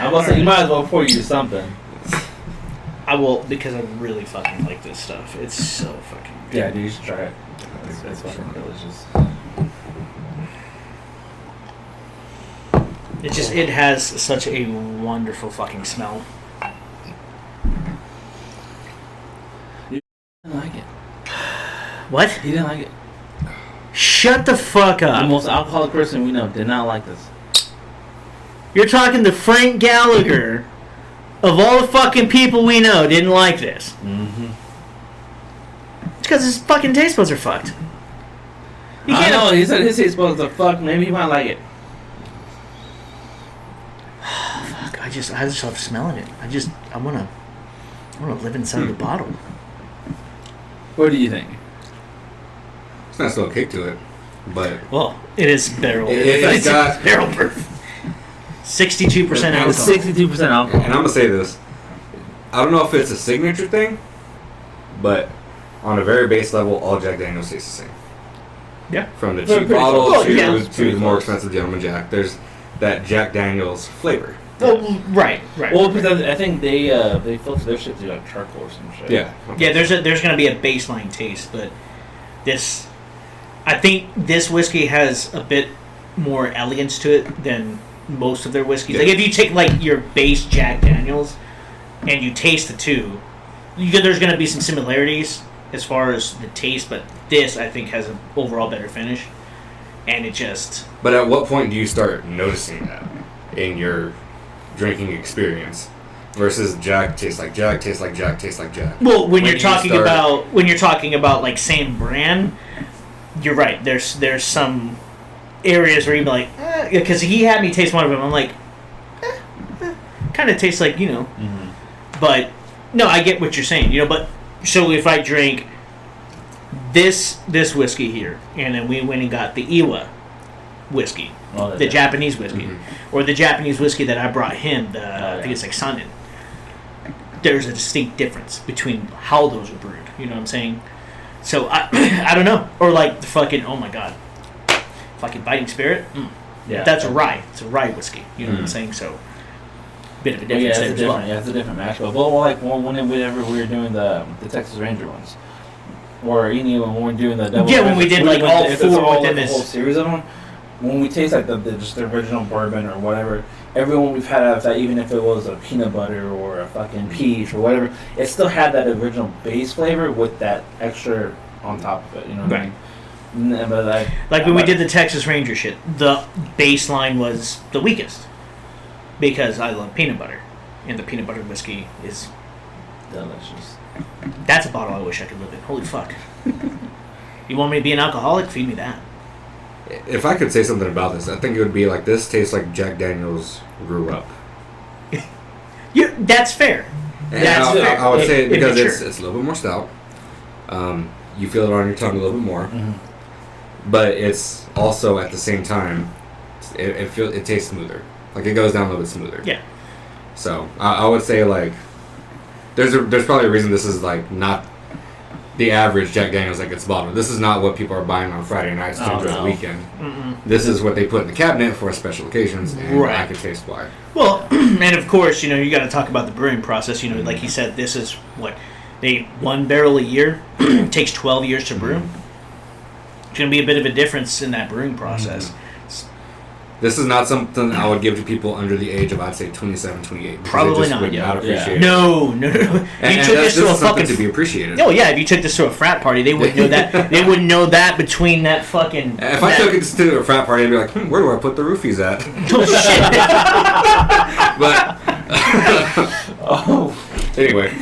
I'm about to say, you might as well pour you something. I will, because I really fucking like this stuff. It's so fucking good. Yeah, dude, you should try it. It's fucking delicious. It has such a wonderful fucking smell. You didn't like it. What? He didn't like it. Shut the fuck up. The most alcoholic person we know did not like this. You're talking to Frank Gallagher, of all the fucking people we know, didn't like this. Mm-hmm. It's because his fucking taste buds are fucked. I know, he said his taste buds are fucked. Maybe he might like it. Fuck, I just love smelling it. I wanna live inside the bottle. What do you think? It's not still a kick to it, but Well, it is barrel. It's got barrel proof. 62% alcohol. 62% alcohol. And I'm gonna say this. I don't know if it's a signature thing, but on a very base level, all Jack Daniels tastes the same. Yeah. From the Pretty cheap close. bottle Well, to yeah. the more expensive Gentleman Jack. There's that Jack Daniels flavor. Oh, right. Well, because I think they filter their shit through like charcoal or some shit. Yeah. Yeah, there's gonna be a baseline taste, but I think this whiskey has a bit more elegance to it than most of their whiskeys. Yeah. Like if you take like your base Jack Daniels and you taste the two, there's gonna be some similarities as far as the taste, but this I think has an overall better finish, and it just. But at what point do you start noticing that in your drinking experience versus Jack tastes like Jack, tastes like Jack, tastes like Jack? Well, when you're talking about like same brand, you're right. There's some areas where you'd be like, because he had me taste one of them. I'm like, kind of tastes like Mm-hmm. But no, I get what you're saying. But so if I drink this whiskey here, and then we went and got the Iwa whiskey, the Japanese whiskey, or the Japanese whiskey that I brought him, I think it's like Sanden. There's a distinct difference between how those are brewed. You know what I'm saying? So I don't know. Or like the fucking, oh my god, fucking Fighting Spirit. Yeah, that's a rye. It's a rye whiskey. You know what I'm saying? So bit of a difference there as well. Yeah, it's a different mashup. Well, like whenever we were doing the Texas Ranger ones, or when we were doing the double. Yeah, when we did like all four within this whole series of them. When we taste like just the original bourbon or whatever, everyone we've had out of that, even if it was a peanut butter or a fucking peach or whatever, it still had that original base flavor with that extra on top of it. You know what I mean? But like when we did the Texas Ranger shit, the baseline was the weakest because I love peanut butter, and the peanut butter whiskey is delicious. That's a bottle I wish I could live in. Holy fuck! You want me to be an alcoholic? Feed me that. If I could say something about this, I think it would be like this tastes like Jack Daniels grew up. That's fair. That's fair. I would say it because it's it's a little bit more stout. You feel it on your tongue a little bit more, but it's also at the same time it tastes smoother. Like it goes down a little bit smoother. Yeah. So I would say like there's probably a reason this is like not the average Jack Daniels that gets bottled. This is not what people are buying on Friday nights to enjoy the weekend. This is what they put in the cabinet for special occasions, and I can taste why. Well, and of course, you got to talk about the brewing process. Like he said, this is what one barrel a year. It takes 12 years to brew. It's going to be a bit of a difference in that brewing process. This is not something I would give to people under the age of, I'd say, 27, 28. Probably not. Would not appreciate it. No. And you took this to a fucking to be appreciated. Oh yeah, if you took this to a frat party, they wouldn't know that. They wouldn't know that between that fucking. If I took it to a frat party, I'd be like, where do I put the roofies at? Oh shit. Anyway.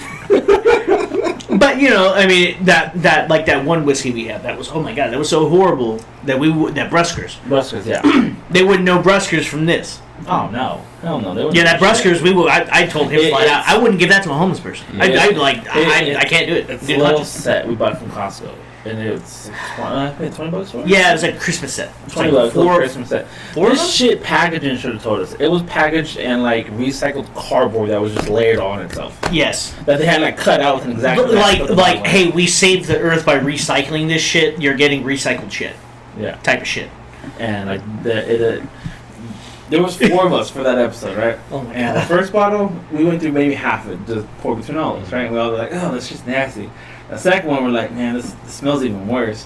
But I mean that like that one whiskey we had, that was, oh my god, that was so horrible that Bruskers, yeah. They wouldn't know Bruskers from this. Oh no, hell no. Yeah, that Bruskers, I told him flat out, I wouldn't give that to a homeless person. Yeah, I can't do it. It's a little set we bought from Costco, and it's $20 for it. Yeah, it was like a Christmas set. $20 for a Christmas set. This shit packaging should have told us. It was packaged in like recycled cardboard that was just layered on itself. Yes, that they had like cut out and exactly like hey, we saved the earth by recycling this shit. You're getting recycled shit. Yeah, type of shit. And like there there was 4 of us for that episode, right? Oh my And the god. first bottle, we went through maybe half of it, just poured between all of us, right? We all were like, oh, that's just nasty. The second one, we're like, man, this smells even worse.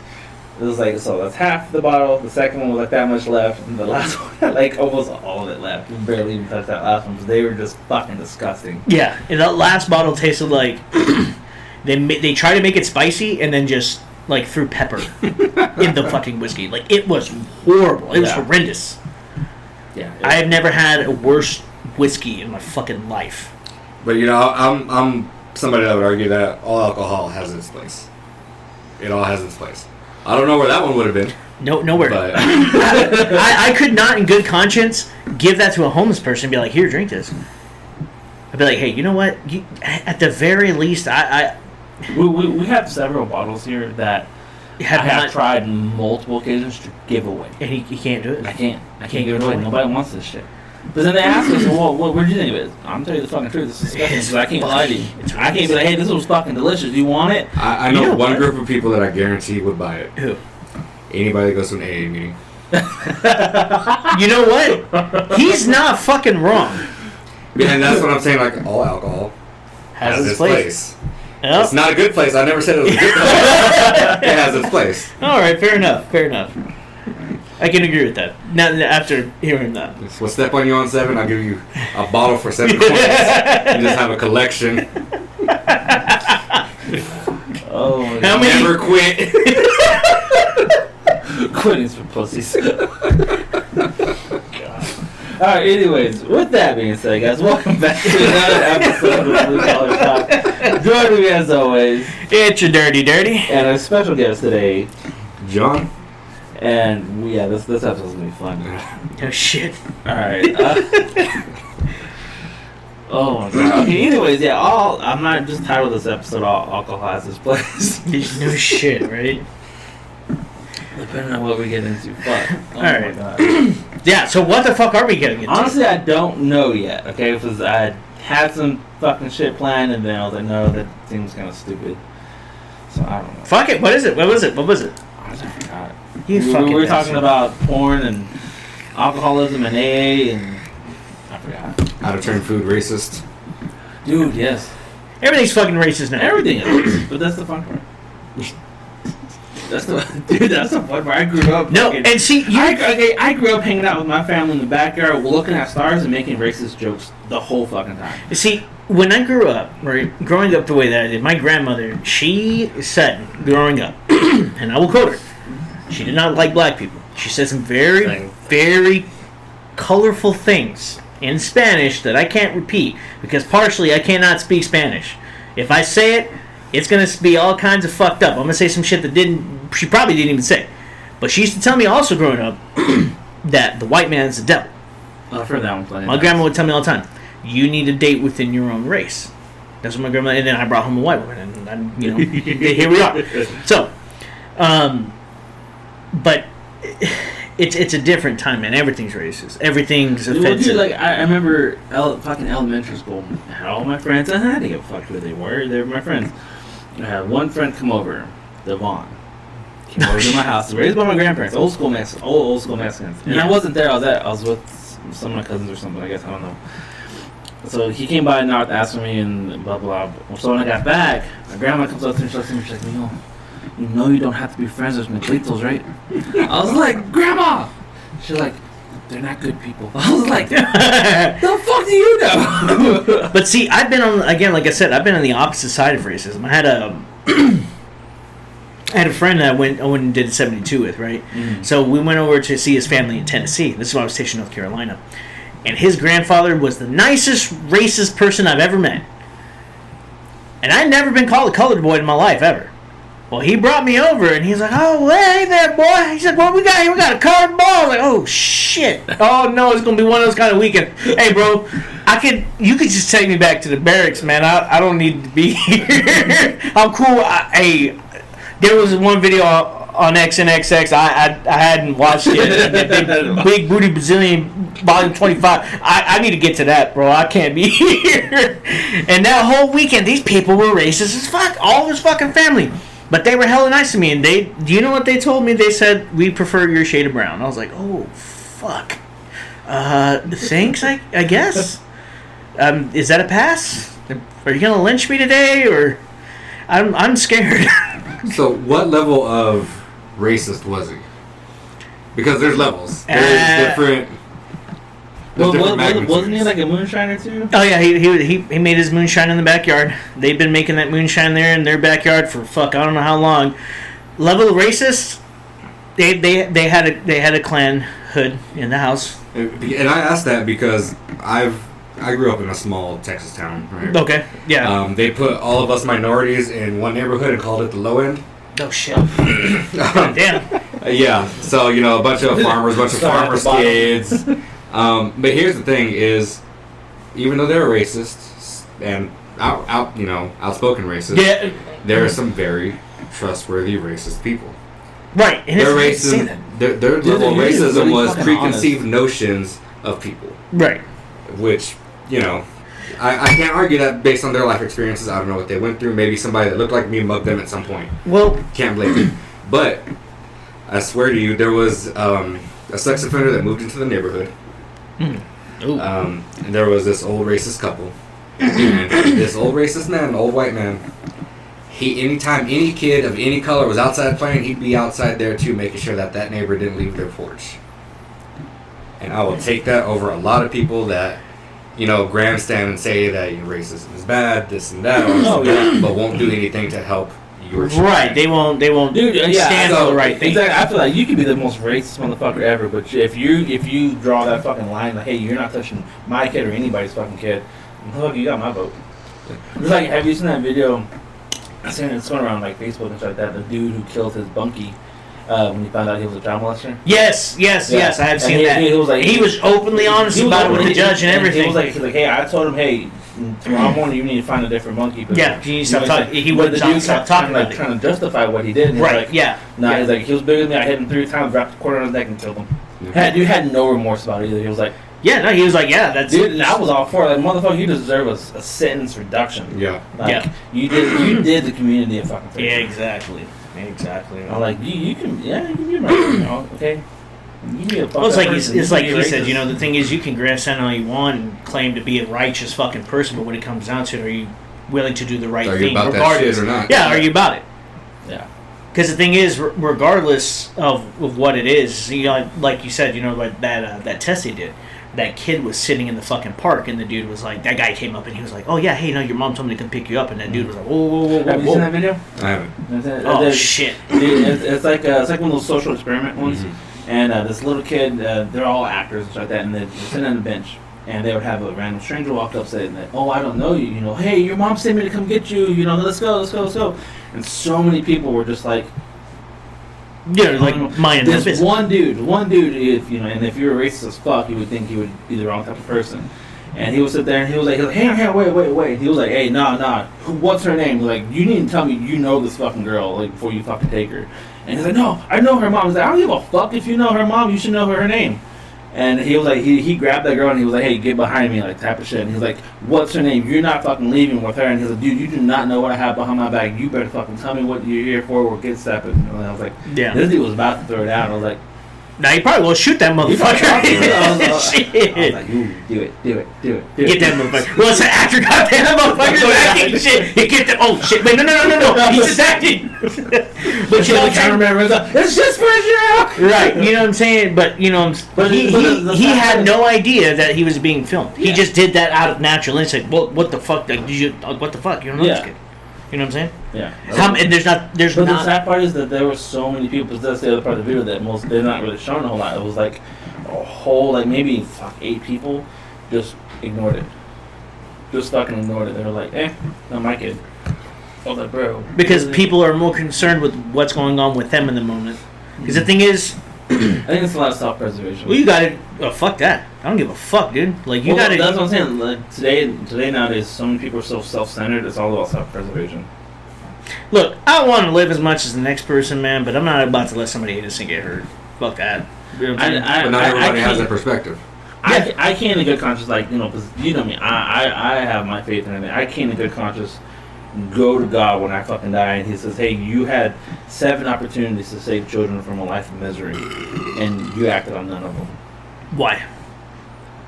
It was like, so that's half the bottle. The second one was like that much left, and the last one had like almost all of it left. We barely even touched that last one because they were just fucking disgusting. Yeah, and that last bottle tasted like they tried to make it spicy and then just like threw pepper in the fucking whiskey. Like it was horrible. It was horrendous. Yeah, I have never had a worse whiskey in my fucking life. But you know, I'm somebody that would argue that all alcohol has its place. It all has its place. I don't know where that one would have been. No, nowhere. But I could not, in good conscience, give that to a homeless person and be like, "Here, drink this." I'd be like, "Hey, you know what? At the very least, we have several bottles here that I have not tried multiple occasions to give away. And he can't do it. I can't give it away. Nobody wants this shit. But then they ask us, well, what did you think of it? I'm telling you the fucking truth. It's disgusting. Because I can't lie to you. I can't be like, hey, this was fucking delicious. Do you want it? I know one group of people that I guarantee would buy it. Who? Anybody that goes to an AA meeting. You know what? He's not fucking wrong. And that's what I'm saying. Like all alcohol Has its place. Yep. It's not a good place. I never said it was a good place. It has its place. All right, fair enough. I can agree with that. Now, after hearing that. We'll step on you on 7. I'll give you a bottle for 7 coins. And just have a collection. Oh, my How many? Never quit. Quitting's for pussies. Alright, anyways, with that being said, guys, welcome back to another episode of Blue Collar Talk. Joining me as always, It's your dirty. and our special guest today, John? and this episode's gonna be fun. Oh shit. Alright. Oh my god. Okay, anyways, I'm not just titled this episode, All Alcohol Has Its Place. No shit, right? Depending on what we get into. Fuck. Oh Alright. my god. Yeah, so what the fuck are we getting into? Honestly, I don't know yet, okay? Because I had some fucking shit planned, and then I was like, no, that seems kind of stupid. So I don't know. Fuck it, what is it? What was it? I forgot. You we fucking were talking bastard. about porn and alcoholism and AA, and I forgot. How to turn food racist. Dude, yes. Everything's fucking racist now. Everything is. But that's the fun part. That's the fun part. I grew up. No, fucking- and see, I grew up hanging out with my family in the backyard, looking at stars and making racist jokes the whole fucking time. see, when I grew up, right, growing up the way that I did, my grandmother, she said, growing up, and I will quote her, she did not like black people. She said some very, very colorful things in Spanish that I can't repeat because partially I cannot speak Spanish. If I say it, it's going to be all kinds of fucked up. I'm going to say some shit that she probably didn't even say. But she used to tell me also growing up that the white man is the devil. I've heard that one plenty. My grandma would tell me all the time, you need to date within your own race. That's what my grandma, and then I brought home a white woman, and here we are. So, but it's a different time, man. Everything's racist. Everything's offensive. Dude, like I remember fucking elementary school. I had all my friends, and I didn't give a fuck who they were. They were my friends. I had one friend come over, Devon. Came over to my house. Raised by my grandparents, old school Mexicans. And Yeah. I wasn't there. I was with some of my cousins or something. I guess I don't know. So he came by North, asked for me, and blah blah. So when I got back, my grandma comes up to me, she's like, you know you don't have to be friends with Miguelitos, right? I was like, Grandma! She's like, they're not good people. I was like, the fuck do you know? But see, I've been on, again, like I said, I've been on the opposite side of racism. I had a friend that I went and did 72 with, right? Mm. So we went over to see his family in Tennessee. This is when I was stationed in North Carolina. And his grandfather was the nicest racist person I've ever met. And I'd never been called a colored boy in my life, ever. Well, he brought me over, and he's like, oh, well, hey there, boy. He said, what we got here? We got a colored ball. I was like, oh, shit. Oh, no, it's going to be one of those kind of weekends. Hey, bro, you could just take me back to the barracks, man. I don't need to be here. I'm cool. There was one video on XNXX. I hadn't watched it. Big Booty Brazilian Volume 25. I need to get to that, bro. I can't be here. And that whole weekend, these people were racist as fuck. All of his fucking family. But they were hella nice to me. And do you know what they told me? They said, we prefer your shade of brown. I was like, oh, fuck. Thanks, I guess. Is that a pass? Are you gonna lynch me today, or I'm scared. So, what level of racist was he? Because there's levels. There's different. Wasn't he like a moonshiner too? Oh yeah, he made his moonshine in the backyard. They've been making that moonshine there in their backyard for I don't know how long. Level of racist. They had a Klan hood in the house. And I asked that because I grew up in a small Texas town, right? Okay, yeah. They put all of us minorities in one neighborhood and called it the low end. Oh shit! Damn. Yeah, so a bunch of farmers, farmers' kids. But here's the thing: is even though they're racist and outspoken racist, yeah, there are some very trustworthy racist people. Right, and their racism, their level of racism really was preconceived honest notions of people. Right. Which, I can't argue that based on their life experiences. I don't know what they went through. Maybe somebody that looked like me mugged them at some point. Well, can't blame them. But I swear to you, there was a sex offender that moved into the neighborhood. And there was this old racist couple. And this old racist man, old white man, anytime any kid of any color was outside playing, he'd be outside there too, making sure that neighbor didn't leave their porch. And I will take that over a lot of people that, grandstand and say that racism is bad, this and that, but won't do anything to help your child. Right, they won't stand for the right thing. Exactly. I feel like you could be the most racist motherfucker ever, but if you draw that fucking line, like, hey, you're not touching my kid or anybody's fucking kid, look, you got my vote. It's like, have you seen that video? I seen it's going around like Facebook and stuff like that. The dude who killed his bunkie when he found out he was a child molester. Yes, I have seen that. He was openly honest about it with the judge and everything. He was like, hey, I told him, hey, tomorrow morning you need to find a different monkey. Yeah, he stop talking. He wouldn't stop talking about it. Trying to justify what he did. Right. Like, yeah. Nah, he's like, he was bigger than me. I hit him 3 times, wrapped the quarter on his neck, and killed him. Yeah. Dude had no remorse about it either. He was like, yeah, no, he was like, yeah, that's dude. And I was all for it. Like, motherfucker, you deserve a sentence reduction. Yeah. Like, you did the community a fucking favor. Yeah, exactly. I'm like, you can be right, okay. Well, it's like he said, the thing is, you can grandstand all you want and claim to be a righteous fucking person, but when it comes down to it, are you willing to do the right thing, about regardless? That shit or not? Yeah, are you about it? Yeah. Because the thing is, regardless of what it is, like you said, like that test they did, that kid was sitting in the fucking park, and the dude was like, that guy came up and he was like, oh yeah, hey, no, your mom told me to come pick you up, and that dude was like, whoa. Have you seen that video? I haven't. Oh shit! Dude, it's like one of those social experiment ones, Mm-hmm. and this little kid, they're all actors and stuff like that, and they're sitting on the bench, and they would have a random stranger walk up saying that, oh, I don't know you, hey, your mom sent me to come get you, let's go, and so many people were just like. Yeah, like minding this business. one dude, if you're a racist as fuck, you would think he would be the wrong type of person. And he would sit there and he was like, hey, wait. He was like, hey, nah. What's her name? Like, you need to tell me you know this fucking girl, like, before you fucking take her. And he's like, no, I know her mom. He's like, I don't give a fuck if you know her mom. You should know her name. And he was like, he grabbed that girl and he was like, hey, get behind me, like, type of shit. And he's like, what's her name? You're not fucking leaving with her. And he's like, dude, you do not know what I have behind my back. You better fucking tell me what you're here for or get stepping. And I was like, yeah. This dude was about to throw it out. I was like, now you probably will shoot that motherfucker. I was like, ooh, do it. Get that motherfucker. Well, it's an actor, goddamn, that motherfucker's acting shit. You get that. Oh shit! Wait, no. He's just acting. But the cameraman runs up. It's just for a joke. Right. You know what I'm saying? But he had no idea that he was being filmed. Yeah. He just did that out of natural instinct. Well, what the fuck? Like, what the fuck? You don't know this kid. You know what I'm saying? Yeah. And there's not. The sad part is that there were so many people. Because that's the other part of the video that they're not really showing a whole lot. It was like a whole, like maybe 8 people just ignored it. Just fucking ignored it. They were like, not my kid. Oh, that bro. Because people are more concerned with what's going on with them in the moment. Because the thing is, I think it's a lot of self-preservation. Well, you got it. Fuck that. I don't give a fuck, dude. Like you got it. That's what I'm saying. Like today nowadays, so many people are so self-centered. It's all about self-preservation. Look, I want to live as much as the next person, man, but I'm not about to let somebody innocent get hurt. Fuck that. But not everybody has that perspective. I can't in good conscience, like, because you know me, I have my faith in it. I can't in good conscience go to God when I fucking die, and He says, hey, you had 7 opportunities to save children from a life of misery, and you acted on none of them. Why?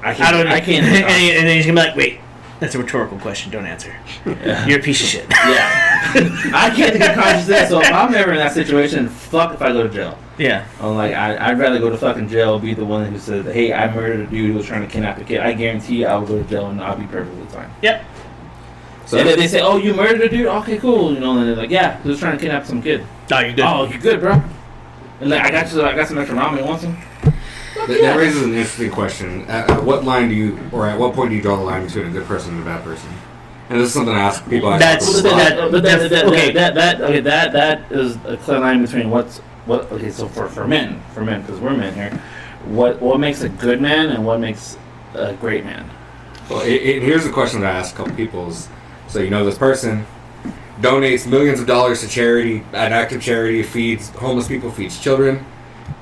I don't know. I can't. And then he's gonna be like, wait, that's a rhetorical question. Don't answer. Yeah. You're a piece of shit. Yeah. I can't think of conscious that. So if I'm ever in that situation, fuck if I go to jail. Yeah. I'm like, I'd rather go to fucking jail, be the one who says, hey, I murdered a dude who was trying to kidnap a kid. I guarantee you I'll go to jail and I'll be perfectly fine. Yep. So and then they say, oh, you murdered a dude? Okay, cool. You know, and they're like, yeah, he was trying to kidnap some kid. Oh, you're good. Oh, you're good, bro. And like, I got some extra ramen. Want some? That raises an interesting question. At what line do you, or at what point do you draw the line between a good person and a bad person? And this is something I ask people. That is a clear line between what. Okay, so for men, because we're men here, what makes a good man and what makes a great man? Well, here's the question that I ask a couple people: is, so this person donates millions of dollars to charity, an active charity, feeds homeless people, feeds children,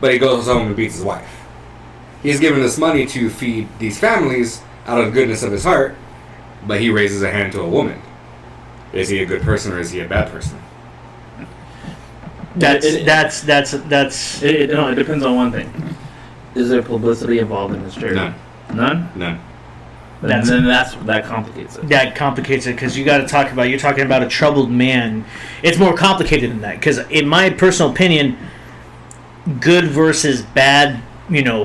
but he goes home and beats his wife. He's given this money to feed these families out of the goodness of his heart, but he raises a hand to a woman. Is he a good person or is he a bad person? It depends on one thing. Is there publicity involved in this charity? None? None. That complicates it. That complicates it because you're talking about a troubled man. It's more complicated than that because in my personal opinion, good versus bad,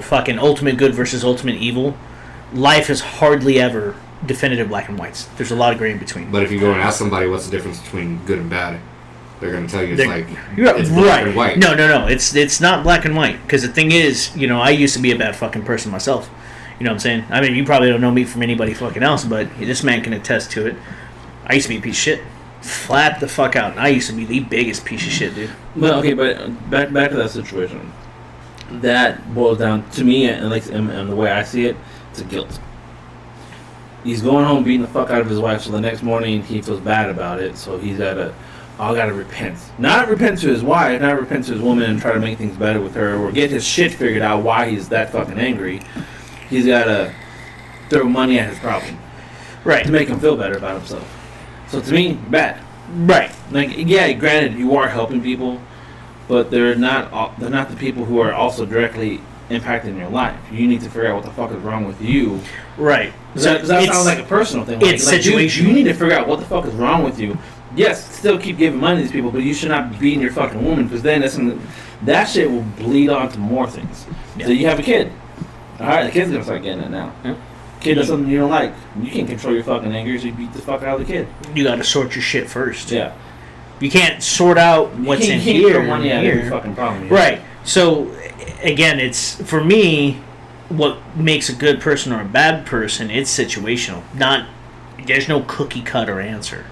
fucking ultimate good versus ultimate evil, life is hardly ever definitive black and whites. There's a lot of gray in between. But if you go and ask somebody what's the difference between good and bad, they're going to tell you it's black and white. No, it's not black and white because the thing is, I used to be a bad fucking person myself. You know what I'm saying? I mean, you probably don't know me from anybody fucking else, but this man can attest to it. I used to be a piece of shit. Flat the fuck out. And I used to be the biggest piece of shit, dude. Well, okay, but back to that situation. That boils down to me, and the way I see it, it's a guilt. He's going home beating the fuck out of his wife, so the next morning he feels bad about it, so he's gotta repent. Not repent to his wife, not repent to his woman and try to make things better with her, or get his shit figured out why he's that fucking angry. He's gotta throw money at his problem. Right. To make him feel better about himself. So to me, bad. Right. Like, yeah, granted, you are helping people, but they're not the people who are also directly impacting your life. You need to figure out what the fuck is wrong with you. Right. Does that sound like a personal thing? It's situational. You need to figure out what the fuck is wrong with you. Yes, still keep giving money to these people, but you should not be beating your fucking woman because then that shit will bleed on to more things. Yeah. So you have a kid. All right, the kid's gonna start getting it now. Yeah. Kid does something you don't like. You can't control your fucking anger, so you beat the fuck out of the kid. You got to sort your shit first. Yeah. You can't sort out what's in here. You can't throw money at every fucking problem. Right. So, again, it's, for me, what makes a good person or a bad person, it's situational. There's no cookie cutter answer.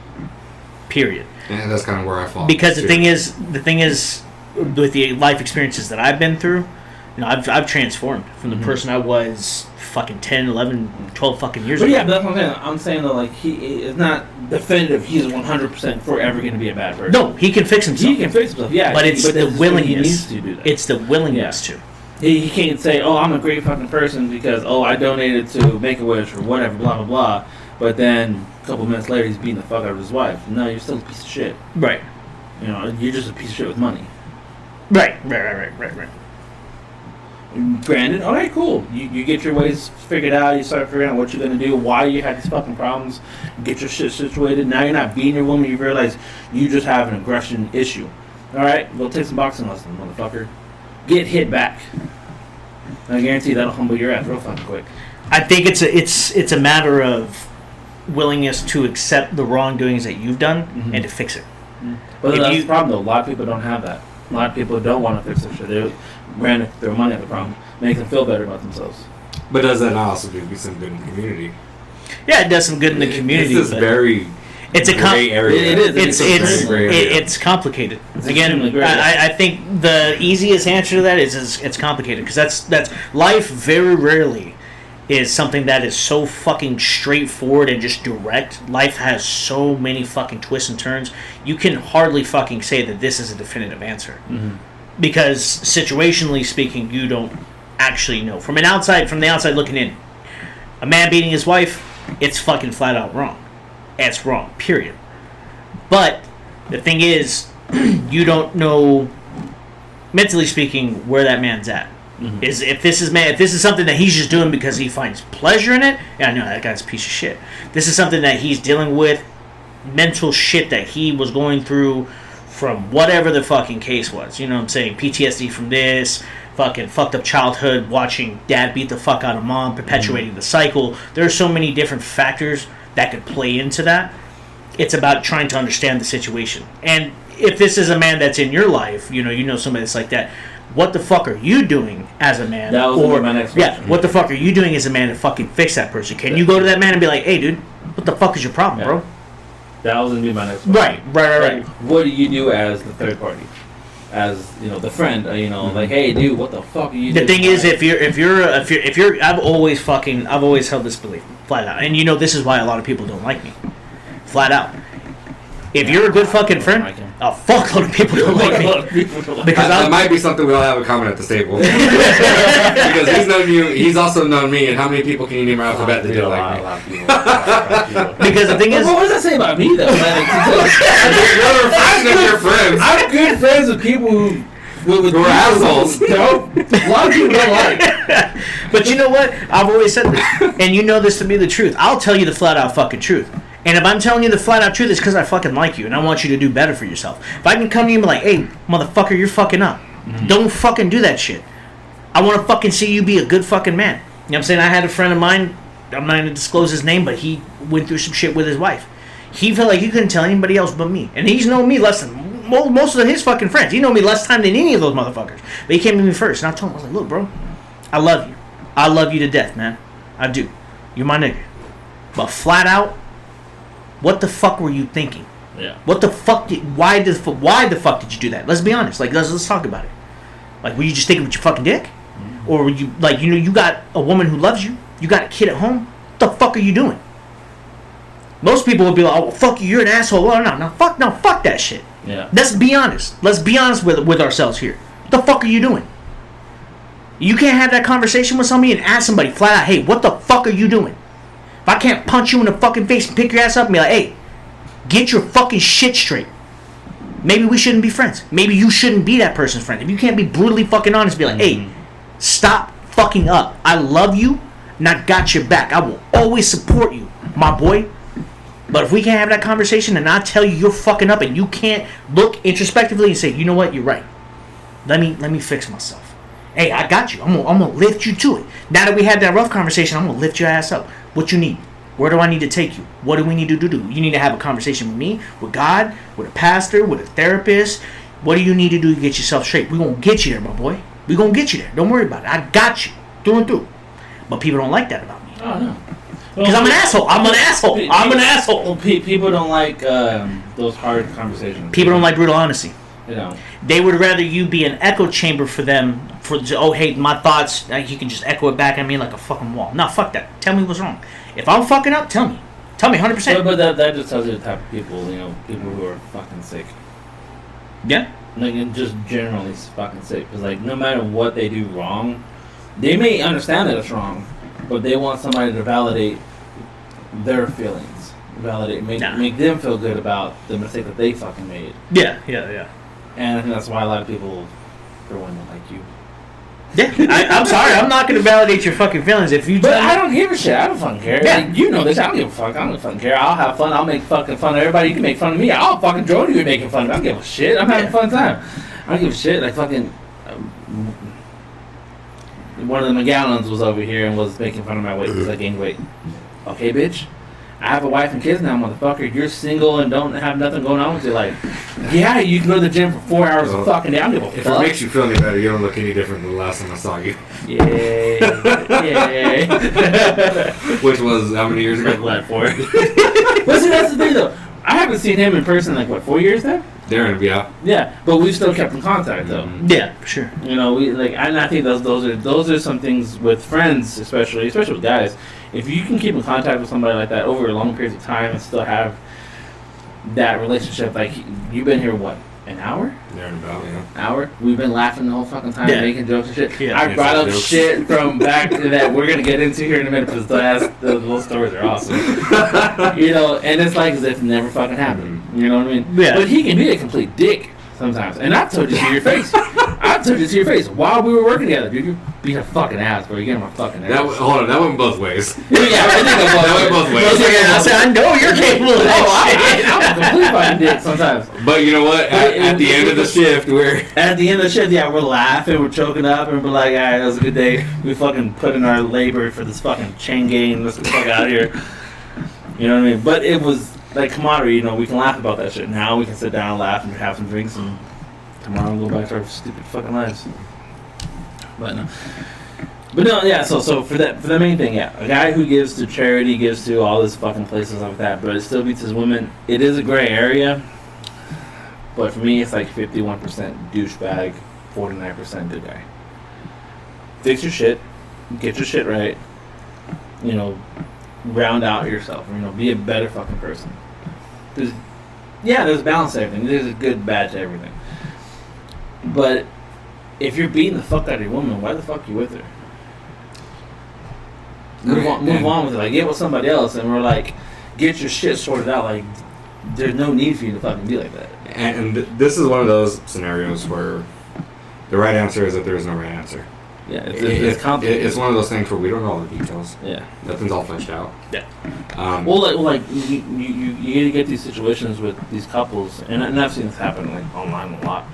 Period. And that's kind of where I fall. Because the thing is, with the life experiences that I've been through, I've transformed from the person I was fucking 10, 11, 12 fucking years ago. But yeah, that's what I'm saying. I'm saying that, like, he is not definitive. He's 100% forever going to be a bad person. No, he can fix himself. He can fix himself, yeah. But it's the willingness. He needs to do that. It's the willingness to. He can't say, oh, I'm a great fucking person because, I donated to Make-A-Wish or whatever, blah, blah, blah. But then a couple minutes later, he's beating the fuck out of his wife. No, you're still a piece of shit. Right. You're just a piece of shit with money. Right. Granted, all right, cool. You get your ways figured out. You start figuring out what you're going to do, why you had these fucking problems. Get your shit situated. Now you're not beating your woman. You realize you just have an aggression issue. All right, go take some boxing lessons, motherfucker. Get hit back. I guarantee that'll humble your ass real fucking quick. I think it's a matter of willingness to accept the wrongdoings that you've done and to fix it. Mm-hmm. But that's the problem, though. A lot of people don't have that. A lot of people don't want to fix their shit. They ran their money at the problem, make them feel better about themselves. But does that not also do some good in the community? Yeah, it does some good in the community. It's very gray area. It is. It's complicated. Again, I think the easiest answer to that is it's complicated because that's life. Very rarely is something that is so fucking straightforward and just direct. Life has so many fucking twists and turns. You can hardly fucking say that this is a definitive answer. Mm-hmm. Because situationally speaking, you don't actually know. From the outside looking in, a man beating his wife, it's fucking flat out wrong. It's wrong, period. But the thing is, you don't know, mentally speaking, where that man's at. Mm-hmm. If this is something that he's just doing because he finds pleasure in it, yeah, I know that guy's a piece of shit. This is something that he's dealing with, mental shit that he was going through from whatever the fucking case was. You know what I'm saying? PTSD from this, fucking fucked up childhood, watching dad beat the fuck out of mom, perpetuating the cycle. There are so many different factors that could play into that. It's about trying to understand the situation. And if this is a man that's in your life, you know somebody that's like that, what the fuck are you doing as a man? That was my next question. Yeah, what the fuck are you doing as a man to fucking fix that person? Can you go to that man and be like, hey, dude, what the fuck is your problem, bro? That was going to be my next question. Right. What do you do as the third party? As, the friend, like, hey, dude, what the fuck are you doing? The thing is, if you're, I've always held this belief, flat out. And this is why a lot of people don't like me. Flat out. If you're a good fucking friend, a fuckload of people don't like me. Because that might be something we all have in common at this table. Because he's known you, he's also known me, and how many people can you name right off the bat that don't like me? Because the thing is... What does that say about me, though? You're friends. I'm good friends with people who are assholes. A lot of people don't like. But you know what? I've always said this, and you know this to be the truth. I'll tell you the flat-out fucking truth. And if I'm telling you the flat-out truth, it's because I fucking like you, and I want you to do better for yourself. If I can come to you and be like, hey, motherfucker, you're fucking up. Mm-hmm. Don't fucking do that shit. I want to fucking see you be a good fucking man. You know what I'm saying? I had a friend of mine, I'm not going to disclose his name, but he went through some shit with his wife. He felt like he couldn't tell anybody else but me. And he's known me less than most of his fucking friends. He known me less time than any of those motherfuckers. But he came to me first, and I told him, I was like, look, bro, I love you. I love you to death, man. I do. You're my nigga. But flat out, what the fuck were you thinking? Yeah. What the fuck why the fuck did you do that? Let's be honest. Like, let's talk about it. Like, were you just thinking with your fucking dick? Mm-hmm. Or were you, like, you got a woman who loves you. You got a kid at home. What the fuck are you doing? Most people would be like, oh, fuck you, you're an asshole. Well, no, fuck that shit. Yeah. Let's be honest. Let's be honest with ourselves here. What the fuck are you doing? You can't have that conversation with somebody and ask somebody flat out, hey, what the fuck are you doing? If I can't punch you in the fucking face and pick your ass up and be like, hey, get your fucking shit straight. Maybe we shouldn't be friends. Maybe you shouldn't be that person's friend. If you can't be brutally fucking honest, be like, hey, stop fucking up. I love you and I got your back. I will always support you, my boy. But if we can't have that conversation and I tell you you're fucking up and you can't look introspectively and say, you know what, you're right. Let me fix myself. Hey, I got you. I'm gonna lift you to it. Now that we had that rough conversation, I'm gonna lift your ass up. What you need? Where do I need to take you? What do we need to do? You need to have a conversation with me, with God, with a pastor, with a therapist. What do you need to do to get yourself straight? We're gonna get you there, my boy. We're gonna get you there. Don't worry about it. I got you through and through. But people don't like that about me. Oh no. Because I'm an asshole. I'm an asshole. People don't like those hard conversations. People don't like brutal honesty. know. They would rather you be an echo chamber for them. Oh, hey, my thoughts, you can just echo it back at me like a fucking wall. No, fuck that. Tell me what's wrong. If I'm fucking up, tell me. Tell me 100%. But that just tells you the type of people, people who are fucking sick. Yeah? Like, and just generally fucking sick. Because, like, no matter what they do wrong, they may understand that it's wrong, but they want somebody to validate their feelings. Make them feel good about the mistake that they fucking made. Yeah. And I think that's why a lot of people, for women like you. Yeah, I'm sorry. I'm not going to validate your fucking feelings if you. But I don't give a shit. I don't fucking care. Yeah. Like, you know this. I don't give a fuck. I don't fucking care. I'll have fun. I'll make fucking fun of everybody. You can make fun of me. I'll fucking join you in making fun of me. I don't give a shit. I'm having a fun time. I don't give a shit. Like fucking. One of the McGallons was over here and was making fun of my weight because I gained weight. Okay, bitch. I have a wife and kids now, motherfucker. You're single and don't have nothing going on with your life. Yeah, you can go to the gym for 4 hours a fucking day. I don't give a If fuck. it makes you feel any better, you don't look any different than the last time I saw you. Yay. Which was how many years ago? Like 4. But see, that's the thing, though. I haven't seen him in person in, 4 years now? Darren, yeah. Yeah, but we've still kept in contact, though. Yeah, for sure. And I think those are some things with friends, especially with guys. If you can keep in contact with somebody like that over a long period of time and still have that relationship, like, you've been here, what, an hour? Darren about, yeah. Hour? We've been laughing the whole fucking time, making jokes and shit. Yeah, I brought up shit from back to that we're going to get into here in a minute because the little stories are awesome. And it's like as if it never fucking happened. You know what I mean? Yeah. But he can be a complete dick sometimes. And I've told you to your face. I've told you to your face while we were working together, dude. You're being a fucking ass, bro. You're getting my fucking ass. Hold on, that went both ways. Yeah, I think that went both ways. I said, I know you're capable of that I'm a complete fucking dick sometimes. But you know what? At the end of the shift, we're laughing, we're choking up, and we're like, all right, that was a good day. We fucking put in our labor for this fucking chain gang. Let's get the fuck out of here. You know what I mean? But it was like camaraderie. You know, we can laugh about that shit. Now we can sit down, laugh, and have some drinks, and tomorrow we'll go back to our stupid fucking lives. But no, yeah. So for the main thing, yeah, a guy who gives to charity, gives to all this fucking places like that, but it still beats his women. It is a gray area, but for me, it's like 51% douchebag, 49% good guy. Fix your shit, get your shit right. You know, round out yourself. You know, be a better fucking person. There's a balance to everything. There's a good, bad to everything. But if you're beating the fuck out of your woman, why the fuck are you with her? Move on with it. Like, get with somebody else, and we're like, get your shit sorted out. Like, there's no need for you to fucking be like that. And this is one of those scenarios where the right answer is that there is no right answer. Yeah, it's complicated. It's one of those things where we don't know all the details. Yeah, nothing's all fleshed out. Yeah. You get these situations with these couples, and I've seen this happen like online a lot.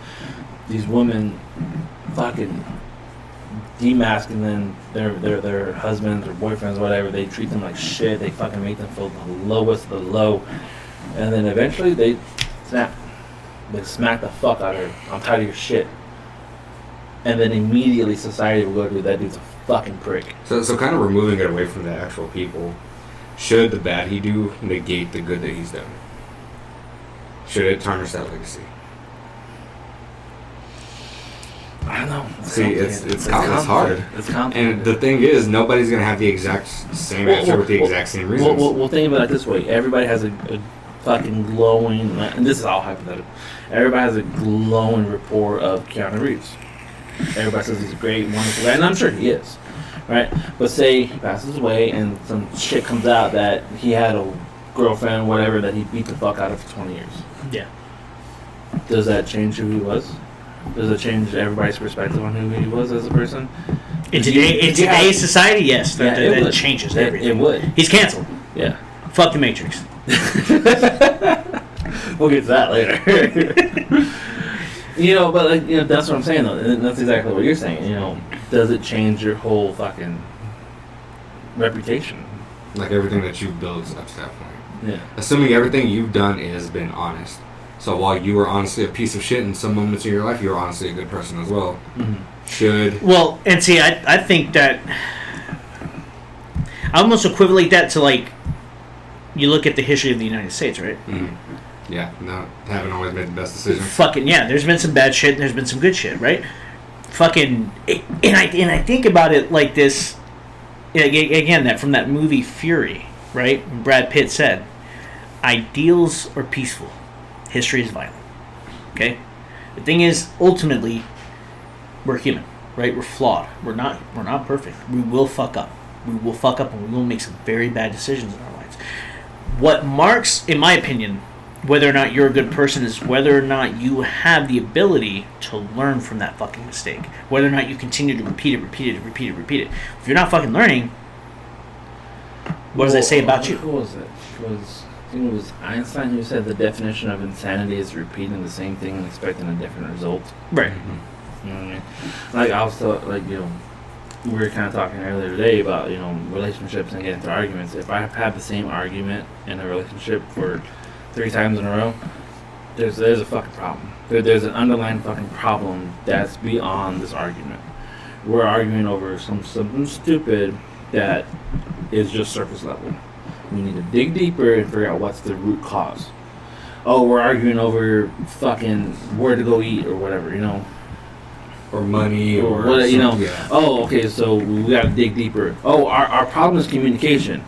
These women fucking demasking them, their husbands or boyfriends, whatever. They treat them like shit. They fucking make them feel the lowest of the low, and then eventually they snap. They smack the fuck out of her. I'm tired of your shit. And then immediately society will go to that dude's a fucking prick. So kind of removing it away from the actual people. Should the bad he do negate the good that he's done? Should it tarnish that legacy? I don't know. It's hard. It's complicated. And the thing is, nobody's going to have the exact same answer with the exact same reasons. Well, think about it this way. Everybody has a fucking glowing, and this is all hypothetical. Everybody has a glowing report of Keanu Reeves. Everybody says he's a great, wonderful guy, and I'm sure he is, right? But say he passes away and some shit comes out that he had a girlfriend, whatever, that he beat the fuck out of for 20 years. Yeah. Does that change who he was? Does it change everybody's perspective on who he was as a person? In today's society, yes. That changes everything. It would. He's canceled. Yeah. Fuck the Matrix. We'll get to that later. But that's what I'm saying though. And that's exactly what you're saying. Does it change your whole fucking reputation? Like everything that you've built up to that point. Yeah. Assuming everything you've done has been honest. So while you were honestly a piece of shit in some moments of your life, you were honestly a good person as well. Mm-hmm. Well, and see, I think that I almost equivalent that to like you look at the history of the United States, right? Mm-hmm. Yeah, haven't always made the best decisions. Fucking yeah, there's been some bad shit and there's been some good shit, right? Fucking, and I think about it like this. Again, that from that movie Fury, right? Brad Pitt said, "Ideals are peaceful, history is violent." Okay, the thing is, ultimately, we're human, right? We're flawed. We're not perfect. We will fuck up. And we will make some very bad decisions in our lives. What marks, in my opinion, whether or not you're a good person is whether or not you have the ability to learn from that fucking mistake. Whether or not you continue to repeat it. If you're not fucking learning, what does that say about you? Who was it? I think it was Einstein who said the definition of insanity is repeating the same thing and expecting a different result. Right. Mm-hmm. You know what I mean? Like I was we were kind of talking earlier today about relationships and getting into arguments. If I have had the same argument in a relationship for 3 times in a row, there's a fucking problem. There's an underlying fucking problem that's beyond this argument. We're arguing over something stupid that is just surface level. We need to dig deeper and figure out what's the root cause. Oh, we're arguing over fucking where to go eat or whatever, or money or what, Yeah. Oh, okay, so we gotta dig deeper. Oh, our problem is communication.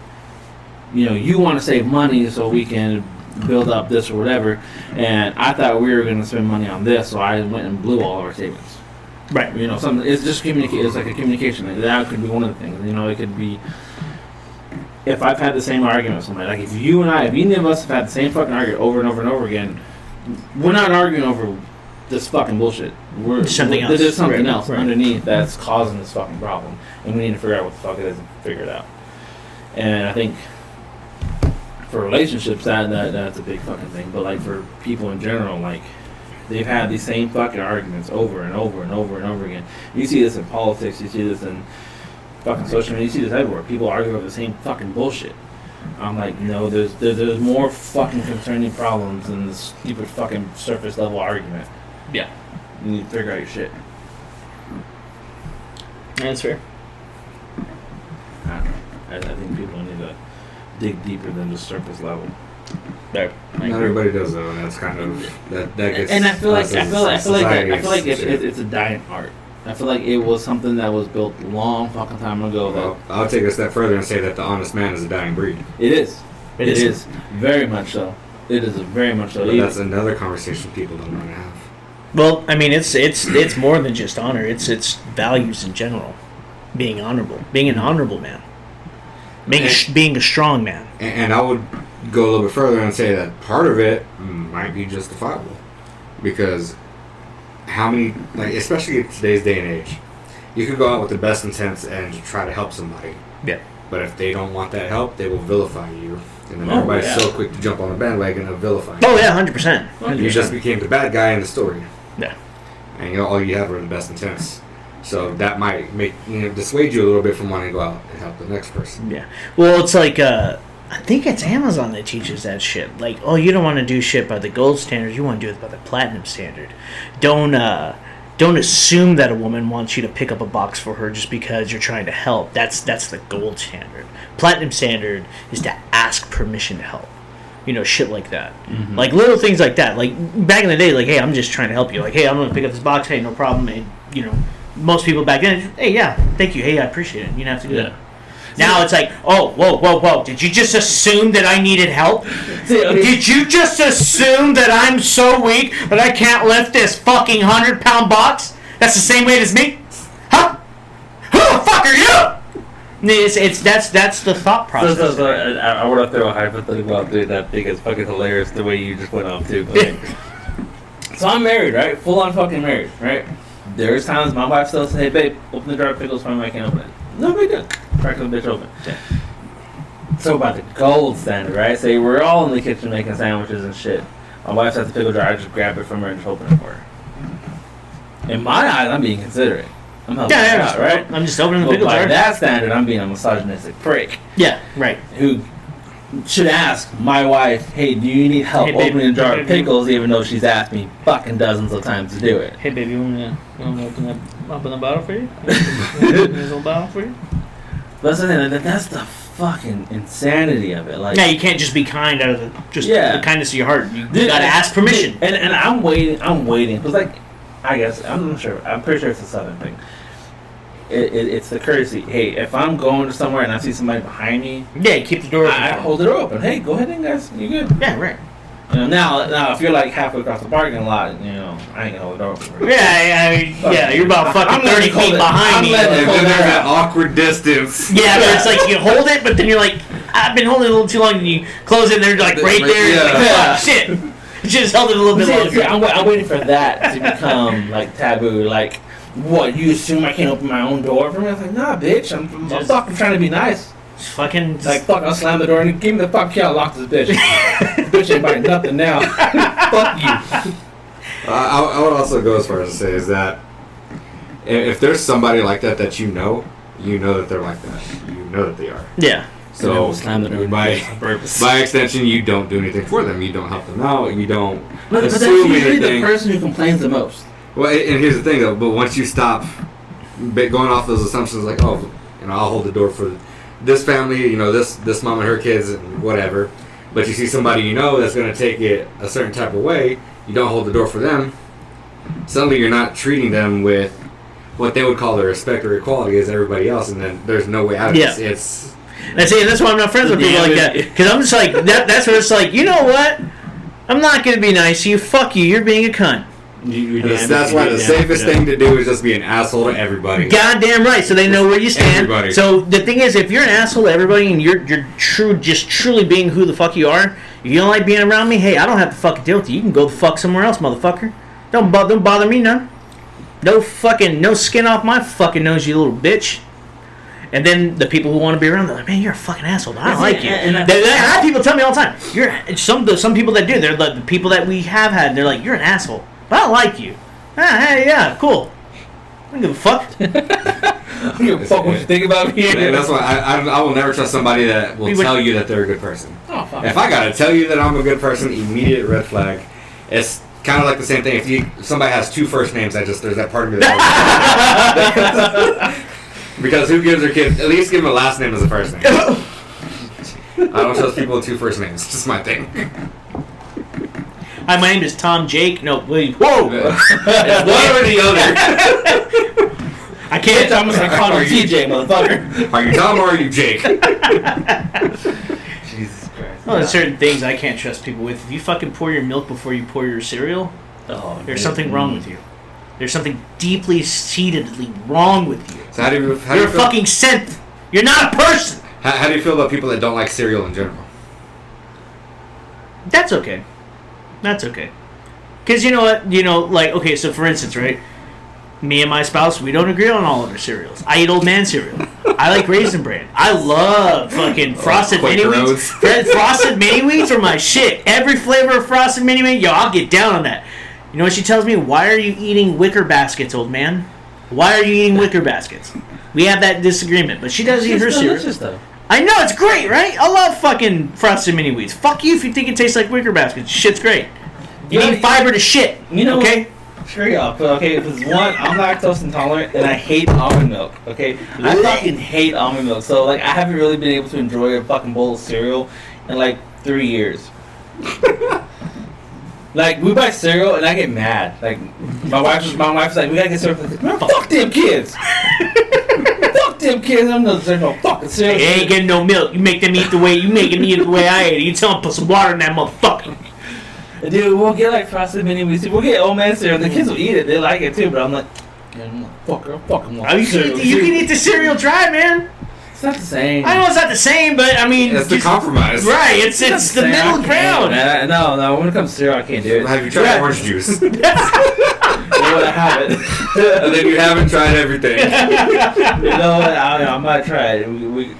You want to save money so we can build up this or whatever, and I thought we were going to spend money on this, so I went and blew all of our savings. Right. Something. It's just communicate. It's like a communication thing. That could be one of the things. It could be if I've had the same argument with somebody. Like if any of us have had the same fucking argument over and over and over again, we're not arguing over this fucking bullshit. Something else. There's something Right, else right. underneath that's causing this fucking problem, and we need to figure out what the fuck it is and figure it out. And I think for relationships, that's a big fucking thing. But like for people in general, like they've had these same fucking arguments over and over and over and over again. You see this in politics. You see this in fucking social media. You see this everywhere. People argue over the same fucking bullshit. I'm like, there's more fucking concerning problems than this stupid fucking surface level argument. Yeah. You need to figure out your shit. That's fair. I don't know. I think people need to dig deeper than the surface level. Right. Not everybody does though, and that's kind of that gets. And I feel like society it's a dying art. I feel like it was something that was built long fucking time ago. Well, I'll take a step further and say that the honest man is a dying breed. It is. It is very much so. It is very much so. But that's another conversation people don't want to have. Well, I mean, it's more than just honor. It's values in general. Being honorable, being an honorable man, being a strong man. And I would go a little bit further and say that part of it might be justifiable, because how many, like, especially in today's day and age, you could go out with the best intents and try to help somebody. Yeah. But if they don't want that help, they will vilify you. And then everybody's so quick to jump on the bandwagon of vilifying. Oh yeah, 100%. You just became the bad guy in the story. Yeah. And all you have are the best intents. So that might make dissuade you a little bit from wanting to go out and help the next person. Yeah. Well, it's like I think it's Amazon that teaches that shit. Like, oh, you don't want to do shit by the gold standard. You want to do it by the platinum standard. Don't assume that a woman wants you to pick up a box for her just because you're trying to help. That's the gold standard. Platinum standard is to ask permission to help. Shit like that. Mm-hmm. Like little things like that. Like back in the day, like, hey, I'm just trying to help you. Like, hey, I'm gonna pick up this box. Hey, no problem. And most people back then, hey, yeah, thank you. Hey, I appreciate it. You don't have to do that. Now it's like, oh, whoa. Did you just assume that I needed help? Did you just assume that I'm so weak that I can't lift this fucking 100-pound box? That's the same weight as me? Huh? Who the fuck are you? That's the thought process. So, I want to throw a hypothetical out there that I think is fucking hilarious the way you just went off too. So I'm married, right? Full on fucking married, right? There's times my wife still says, hey babe, open the jar of pickles for me, I can't open it. No big deal. Crack the bitch open. Yeah. So about the gold standard, right? Say we're all in the kitchen making sandwiches and shit. My wife's at the pickle jar, I just grab it from her and just open it for her. In my eyes, I'm being considerate. I'm helping her out, right? I'm just opening the pickle jar. By that standard, I'm being a misogynistic prick. Yeah, right. Who should ask my wife, hey, do you need help opening a jar of pickles, even though she's asked me fucking dozens of times to do it? Hey, baby, you want me to open the bottle for you? Open this little bottle for you? That's the fucking insanity of it. Like, yeah, you can't just be kind out of the kindness of your heart. You gotta ask permission. And I'm waiting. Because, like, I guess, I'm not sure. I'm pretty sure it's a Southern thing. It's the courtesy. Hey, if I'm going to somewhere and I see somebody behind me, keep the door open. I hold it open. Hey, go ahead in, guys. You good? Yeah, right. Now, if you're like halfway across the parking lot, I ain't gonna hold the door open. Yeah, you're about fucking 30 feet behind me. There's that awkward distance. Yeah, but it's like you hold it, but then you're like, I've been holding it a little too long, and you close it, and they're like right there. Yeah. Like, fuck, shit. You just held it a little bit longer. See, I'm waiting for that to become like taboo. Like, what? You assume I can't open my own door for me? I was like, nah, bitch. I'm fucking trying to be nice. Fucking like, fuck, I'll slam the door and give me the fuck key, I'll lock this bitch. Bitch ain't buying nothing now. Fuck you. I would also go as far as to say is that if there's somebody like that you know that they're like that. You know that they are. Yeah. So by extension, you don't do anything for them. You don't help them out. You don't assume anything. But that's the person who complains the most. Well, and here's the thing though. But once you stop going off those assumptions, like, oh, I'll hold the door for this family, this mom and her kids and whatever, but you see somebody that's going to take it a certain type of way, you don't hold the door for them, suddenly you're not treating them with what they would call the respect or equality as everybody else, and then there's no way out of this. That's why I'm not friends with people like that, because I'm just like, that's where it's like, you know what? I'm not going to be nice to you, fuck you, you're being a cunt. That's why the safest thing to do is just be an asshole to everybody. Goddamn right, so they know where you stand. Everybody. So the thing is, if you're an asshole to everybody and you're truly being who the fuck you are, you don't like being around me, hey, I don't have to fucking deal with you. You can go the fuck somewhere else, motherfucker. Don't bother me none. No skin off my fucking nose, you little bitch. And then the people who want to be around, they're like, man, you're a fucking asshole. I don't like you. And I have people tell me all the time. Some people that do. They're the people that we have had. They're like, you're an asshole, but I don't like you. Hey, yeah, cool. I don't give a fuck. I don't give a fuck what you think about me. Man, that's why I will never trust somebody that will tell you that they're a good person. Oh, fuck. If I gotta tell you that I'm a good person, immediate red flag. It's kind of like the same thing. If somebody has 2 first names, there's that part of me that because who gives their kid, at least give them a last name as a first name. I don't trust people with 2 first names. It's just my thing. Hi, my name is Tom Jake. No, wait. Whoa! One or the other. I can't. I'm gonna call him TJ, motherfucker. Are you Tom or are you Jake? Jesus Christ. Well, there's certain things I can't trust people with. If you fucking pour your milk before you pour your cereal, there's something wrong with you. There's something deeply seatedly wrong with you. So how do you You're a fucking synth. You're not a person. How do you feel about people that don't like cereal in general? That's okay. That's okay. Because you know what? Okay, so for instance, right? Me and my spouse, we don't agree on all of our cereals. I eat Old Man cereal. I like Raisin Bran. I love fucking Frosted Mini Wheats. Frosted Mini Wheats are my shit. Every flavor of Frosted Mini Wheats, I'll get down on that. You know what she tells me? Why are you eating Wicker Baskets, old man? Why are you eating Wicker Baskets? We have that disagreement, but she does eat her cereal. Though. I know, it's great, right? I love fucking Frosted Mini Wheats. Fuck you if you think it tastes like Wicker Baskets. Shit's great. You need fiber to shit. You know, okay? Sure, y'all. But okay, if it's one, I'm lactose intolerant, and I hate almond milk. Okay, I fucking hate almond milk. So like, I haven't really been able to enjoy a fucking bowl of cereal in like 3 years. Like, we buy cereal and I get mad. Like, my wife's like, we gotta get cereal. Like, man, fuck them kids. Fuck them kids. There's no fucking cereal. They ain't getting no milk. You make them eat the way I ate it. You tell them put some water in that motherfucker. Dude, we'll get like Frosted Mini Wheats. We'll get Old Man cereal. The kids will eat it. They like it too. But I'm like, fuck them. You can eat the cereal dry, man. It's not the same. I know it's not the same, but I mean... It's the compromise. Right, it's the middle ground. No, when it comes to cereal, I can't do it. Have you tried orange juice? I haven't. And then you haven't tried everything. You know what? I might try it. We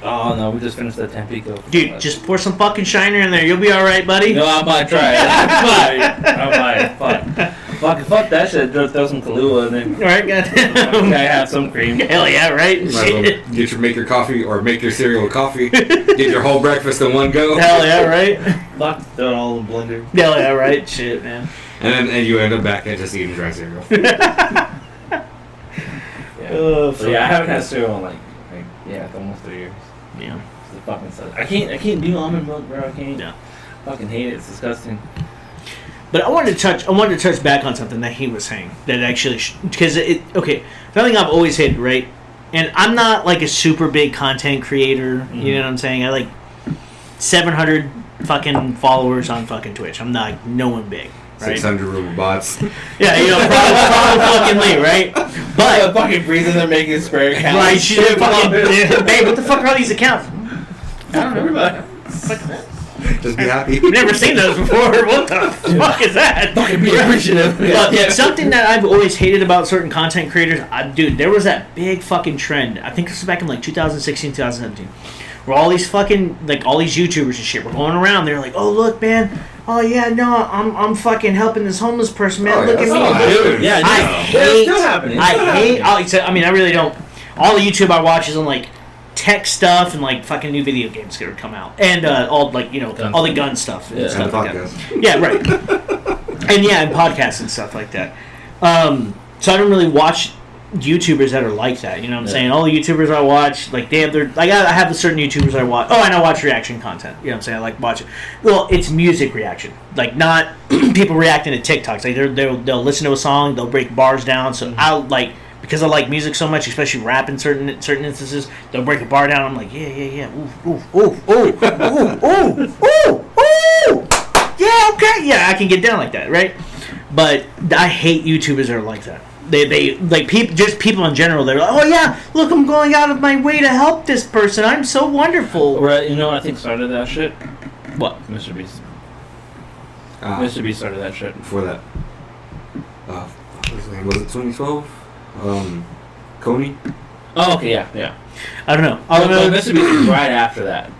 just finished that Tampico. Dude, just pour some fucking Shiner in there. You'll be alright, buddy. No, I might try it. I might. Fuck that shit. Throw some Kahlua in there. Alright, goddamn. I have some cream. Hell yeah, right? Make your coffee or make your cereal with coffee. Get your whole breakfast in one go. Hell yeah, right? Fuck, throw it all in the blender. Hell yeah, right? Shit, man. And you end up back at just eating dry cereal. So I haven't had cereal in like almost 3 years. Yeah. It's fucking sucks. I can't do almond milk, bro. I can't. Yeah. Fucking hate it. It's disgusting. But I wanted to touch back on something that he was saying that actually because something I've always hated, right? And I'm not like a super big content creator. Mm-hmm. You know what I'm saying? I like 700 fucking followers on fucking Twitch. I'm not no one big. Right? 600 Ruble bots. Yeah, probably fucking late, right? But fucking breathing, they're making spare accounts. Right, she's fucking. Babe, what the fuck are all these accounts? I don't know about it. Just be happy. I've never seen those before. What the fuck is that? Fucking be appreciative. But something that I've always hated about certain content creators, dude, there was that big fucking trend. I think this was back in like 2016, 2017. Where all these fucking, like, all these YouTubers and shit were going around. They're like, oh, look, man. Oh, yeah, no, I'm fucking helping this homeless person, man. Look at me. Dude. Yeah, it's still happening. I really don't. All the YouTube I watch is on, like, tech stuff and, like, fucking new video games that are come out. And all, like, all the gun stuff. And stuff like that. Yeah, right. and podcasts and stuff like that. So I don't really watch YouTubers that are like that, you know what I'm saying? All the YouTubers I watch, like, they have their, like, I have the certain YouTubers I watch. Oh, and I watch reaction content, you know what I'm saying? I like watching. Well, it's music reaction, like, not people reacting to TikToks. Like, they'll listen to a song, they'll break bars down. So I'll, like, because I like music so much, especially rap in certain instances, they'll break a bar down. I'm like, yeah, ooh, yeah, okay, yeah, I can get down like that, right? But I hate YouTubers that are like that. They like people in general. They're like, oh yeah, look, I'm going out of my way to help this person. I'm so wonderful. Right? You know what I think started that shit? What? Mr. Beast. Mr. Beast started that shit. Before that. what was his name? Was it 2012? Coney? Oh, okay, yeah. I don't know. All I know this would be right after that.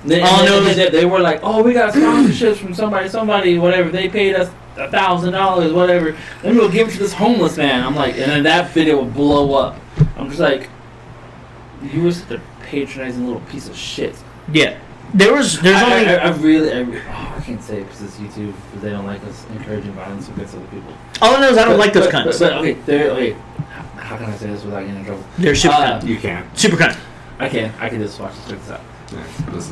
They were like, oh, we got sponsorships from somebody, whatever. They paid us $1,000, whatever. Then we'll give it to this homeless man. I'm like, and then that video would blow up. I'm just like, you were such a patronizing little piece of shit. Yeah. There's only... I can't say it because it's YouTube, because they don't like us encouraging violence against other people. All I know is I don't like those cunts. But okay, how can I say this without getting in trouble? They're super cunt. You can't. Super cunt. I can just watch this. Check this out. Yeah, this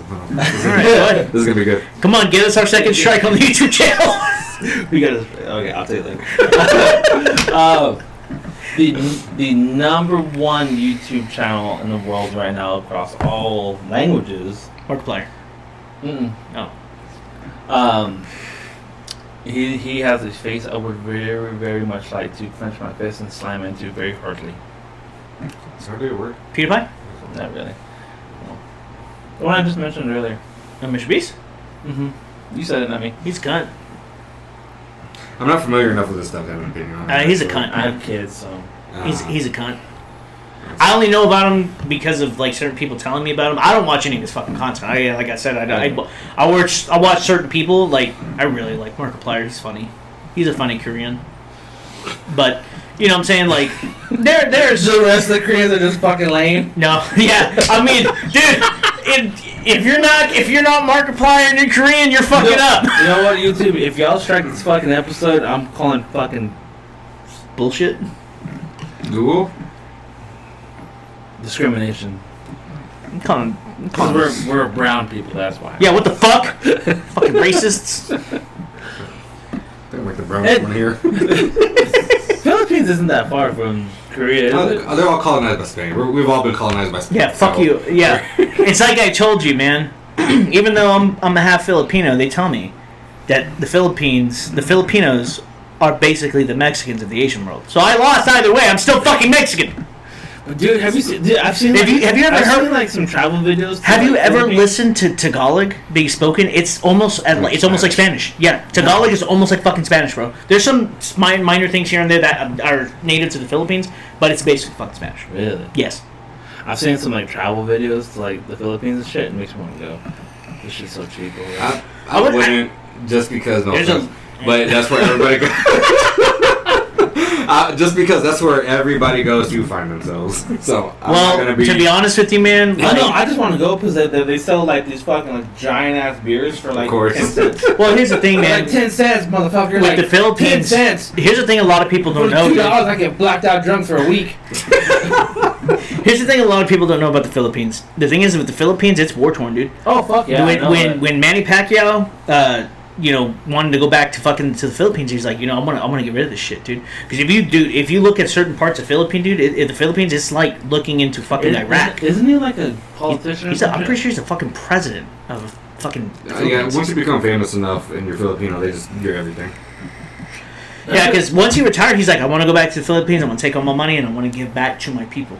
Alright, is gonna be good. come on, get us our second strike on the YouTube channel. We gotta. Okay, I'll tell you later. The number one YouTube channel in the world right now across all languages. Markiplier. Oh. He has his face I would very, very much like to clench my fist and slam into very hardly. So do it work? PewDiePie? Not really. No. The one I just mentioned earlier. Mr. Beast? Mm-hmm. You said it, not me. He's a cunt. I'm not familiar enough with this stuff to have an opinion on it. He's a cunt. I have kids, so... He's a cunt. I only know about him because of like certain people telling me about him. I don't watch any of his fucking content. Like I said, I watch certain people. Like I really like Markiplier. He's funny. He's a funny Korean. But you know what I'm saying? Like there's the rest of the Koreans are just fucking lame. No, yeah. I mean, dude, if you're not Markiplier and you're Korean, you're fucking up. You know what, YouTube? If y'all strike this fucking episode, I'm calling fucking bullshit. Google? Discrimination. I'm calling we're brown people, that's why. Yeah, what the fuck? Fucking racists. They're like the brown one here. Philippines isn't that far from Korea, is it? They're all colonized by Spain. We've all been colonized by Spain. Yeah, fuck you. Yeah. It's like I told you, man. Even though I'm a half Filipino, they tell me that the Filipinos are basically the Mexicans of the Asian world. So I lost either way. I'm still fucking Mexican. Dude, have you seen? Dude, I've seen. Have you ever heard seen, like some travel videos? Have you ever listened to Tagalog being spoken? It's almost almost like Spanish. Yeah, Tagalog is almost like fucking Spanish, bro. There's some minor things here and there that are native to the Philippines, but it's basically fucking Spanish. Really? Yes. I've seen some like travel videos to like the Philippines and shit. It makes me want to go. This shit's so cheap over there. I wouldn't just because but that's where everybody goes. Just because that's where everybody goes to find themselves. So I'm not gonna be. To be honest with you, man, like, I just want to go because they sell like these fucking like giant ass beers for like 10 cents. Well, here's the thing, man. Like 10 cents, motherfucker. With like, the Philippines, 10 cents. Here's the thing: a lot of people don't know. $2, I get blacked out drunk for a week. Here's the thing: a lot of people don't know about the Philippines. The thing is, with the Philippines, it's war torn, dude. Oh fuck yeah! When Manny Pacquiao, wanted to go back to the Philippines, he's like, I'm gonna get rid of this shit, dude. Because if you look at certain parts of Philippines, dude, the Philippines, it's like looking into fucking Iraq. Isn't he like a politician? I'm pretty sure he's a fucking president of fucking. Yeah, once you become famous enough and you're Filipino, you're everything. Yeah, because once he retired, he's like, I want to go back to the Philippines. I want to take all my money and I want to give back to my people.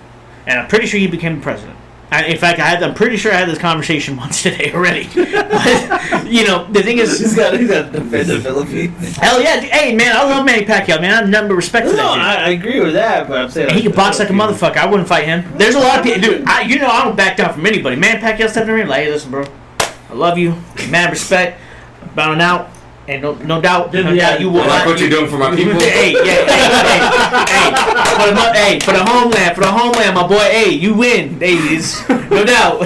And I'm pretty sure he became president. In fact, I'm pretty sure I had this conversation once today already. But, the thing is... He's got to defend the Philippines. Hell yeah. Hey, man, I love Manny Pacquiao, man. I have nothing but respect for that dude. I agree with that, but I'm saying... He can box like a motherfucker. I wouldn't fight him. There's a lot of people... Dude, I don't back down from anybody. Manny Pacquiao stepped in the ring like, hey, listen, bro. I love you. Mad respect. Bowing out. And no doubt, you will. I like what you're doing for my people. Hey, for the homeland, my boy. Hey, you win, ladies, no doubt.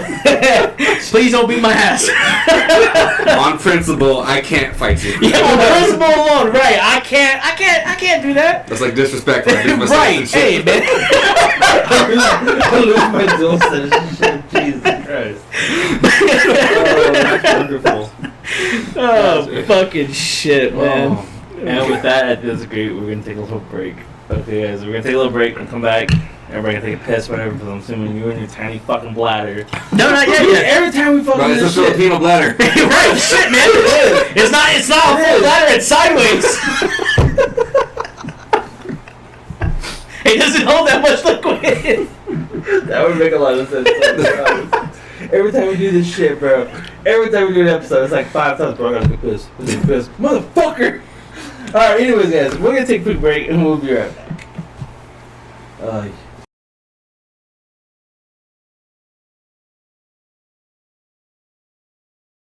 Please don't beat my ass. On principle, I can't fight you. Yeah, on principle alone, right? I can't do that. That's like disrespectful. Right? Hey, man. I lose my dual citizenship. Jesus Christ. Oh, that's wonderful. Oh, fucking shit, man. Oh. And with that, that's great. We're going to take a little break. Okay, guys, we're going to take a little break and come back. Everybody going to take a piss, whatever, because I'm assuming you and your tiny fucking bladder. No, not yet. Every time we fucking do this shit. It's a Filipino bladder. Right, shit, man. It's not a full bladder, it's sideways. It doesn't hold that much liquid. That would make a lot of sense. Every time we do this shit, bro. Every time we do an episode, it's like 5 times, bro. I gotta piss. Motherfucker! Alright, anyways, guys, we're gonna take a quick break and we'll be right back.